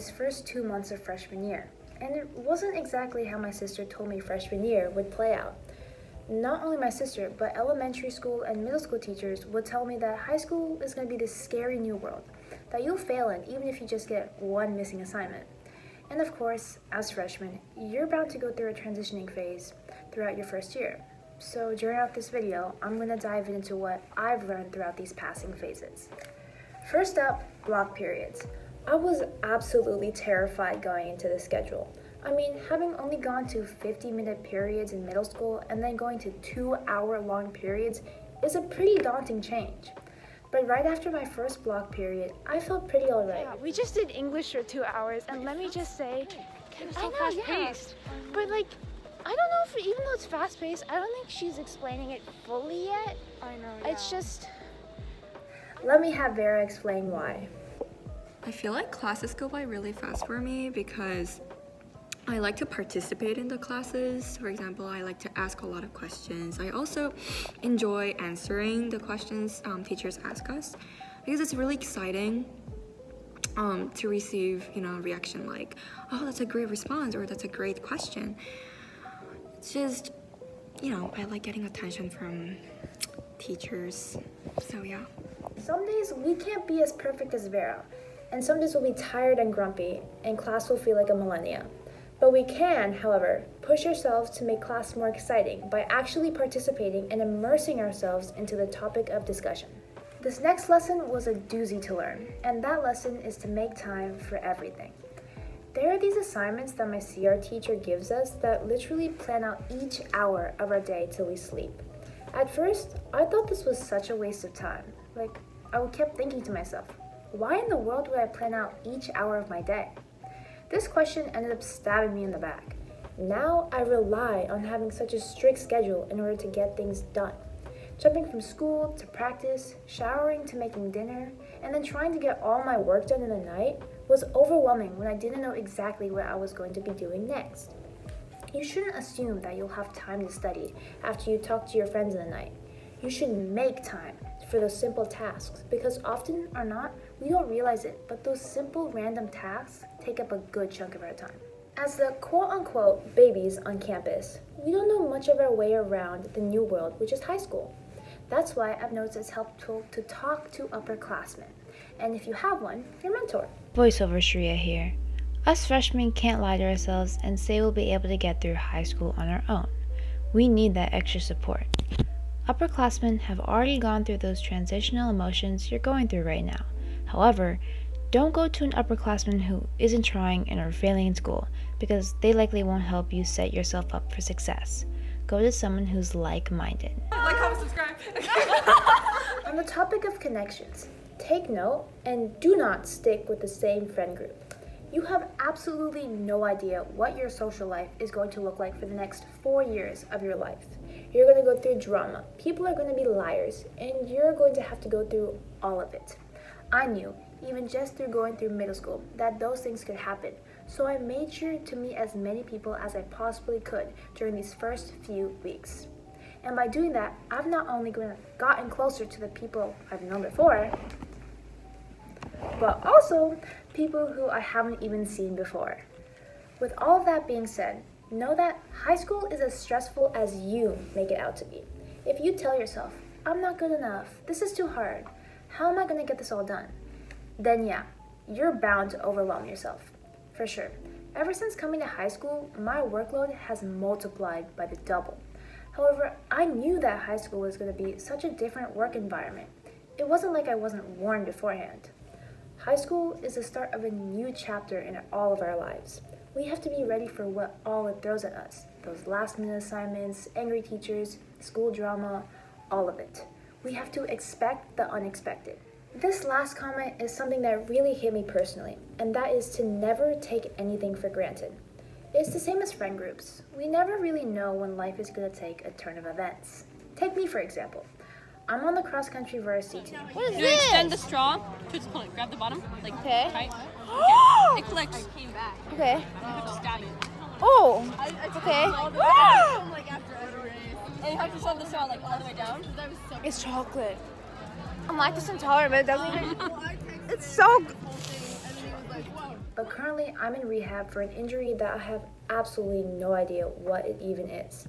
these first 2 months of freshman year, and it wasn't exactly how my sister told me freshman year would play out. Not only my sister, but elementary school and middle school teachers would tell me that high school is going to be this scary new world that you'll fail in even if you just get one missing assignment. And of course, as freshmen, you're bound to go through a transitioning phase throughout your first year. So during this video, I'm going to dive into what I've learned throughout these passing phases. First up, block periods. I was absolutely terrified going into the schedule. I mean, having only gone to 50-minute periods in middle school and then going to 2-hour-long periods is a pretty daunting change. But right after my first block period, I felt pretty alright. Yeah, we just did English for 2 hours, and let me just say, it's so fast-paced. But like, I don't know if, even though it's fast-paced, I don't think she's explaining it fully yet. I know, yeah. It's just... Let me have Vera explain why. I feel like classes go by really fast for me because I like to participate in the classes. For example, I like to ask a lot of questions. I also enjoy answering the questions teachers ask us because it's really exciting to receive, reaction like, oh, that's a great response, or that's a great question. It's just, I like getting attention from teachers, so yeah. Some days we can't be as perfect as Vera, and some days we'll be tired and grumpy, and class will feel like a millennia. But we can, however, push ourselves to make class more exciting by actually participating and immersing ourselves into the topic of discussion. This next lesson was a doozy to learn, and that lesson is to make time for everything. There are these assignments that my CR teacher gives us that literally plan out each hour of our day till we sleep. At first, I thought this was such a waste of time. I kept thinking to myself, why in the world would I plan out each hour of my day? This question ended up stabbing me in the back. Now I rely on having such a strict schedule in order to get things done. Jumping from school to practice, showering to making dinner, and then trying to get all my work done in the night was overwhelming when I didn't know exactly what I was going to be doing next. You shouldn't assume that you'll have time to study after you talk to your friends in the night. You should make time for those simple tasks, because often or not, we don't realize it, but those simple random tasks take up a good chunk of our time. As the quote-unquote babies on campus, we don't know much of our way around the new world, which is high school. That's why I've noticed it's helpful to talk to upperclassmen, and if you have one, your mentor. Voiceover Shreya here. Us freshmen can't lie to ourselves and say we'll be able to get through high school on our own. We need that extra support. Upperclassmen have already gone through those transitional emotions you're going through right now. However, don't go to an upperclassman who isn't trying and are failing in school, because they likely won't help you set yourself up for success. Go to someone who's like-minded. Like, comment, subscribe. On the topic of connections, take note and do not stick with the same friend group. You have absolutely no idea what your social life is going to look like for the next 4 years of your life. You're going to go through drama, people are going to be liars, and you're going to have to go through all of it. I knew, even just through going through middle school, that those things could happen, so I made sure to meet as many people as I possibly could during these first few weeks. And by doing that, I've not only gotten closer to the people I've known before, but also people who I haven't even seen before. With all of that being said, know that high school is as stressful as you make it out to be. If you tell yourself, I'm not good enough, this is too hard, how am I going to get this all done? Then yeah, you're bound to overwhelm yourself, for sure. Ever since coming to high school, my workload has multiplied by the double. However, I knew that high school was going to be such a different work environment. It wasn't like I wasn't warned beforehand. High school is the start of a new chapter in all of our lives. We have to be ready for what all it throws at us. Those last-minute assignments, angry teachers, school drama, all of it. We have to expect the unexpected. This last comment is something that really hit me personally, and that is to never take anything for granted. It's the same as friend groups. We never really know when life is going to take a turn of events. Take me, for example. I'm on the cross-country varsity team. What is You this? extend the straw, twist, pull it, grab the bottom, like Okay. tight. Okay. It clicks. Okay. You just stab it. Oh! Okay. And you have to shove the straw like all the way down. It's chocolate. I'm lactose intolerant, but it doesn't even... It's so... but currently I'm in rehab for an injury that I have absolutely no idea what it even is.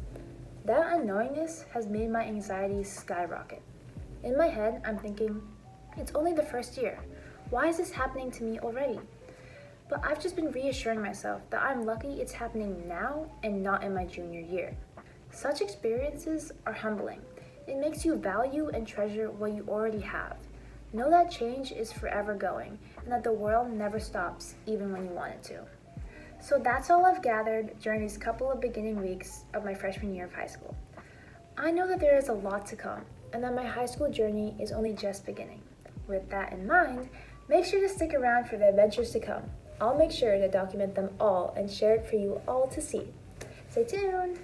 That unknowingness has made my anxiety skyrocket. In my head, I'm thinking, it's only the first year. Why is this happening to me already? But I've just been reassuring myself that I'm lucky it's happening now and not in my junior year. Such experiences are humbling. It makes you value and treasure what you already have. Know that change is forever going and that the world never stops even when you want it to. So that's all I've gathered during these couple of beginning weeks of my freshman year of high school. I know that there is a lot to come and that my high school journey is only just beginning. With that in mind, make sure to stick around for the adventures to come. I'll make sure to document them all and share it for you all to see. Stay tuned!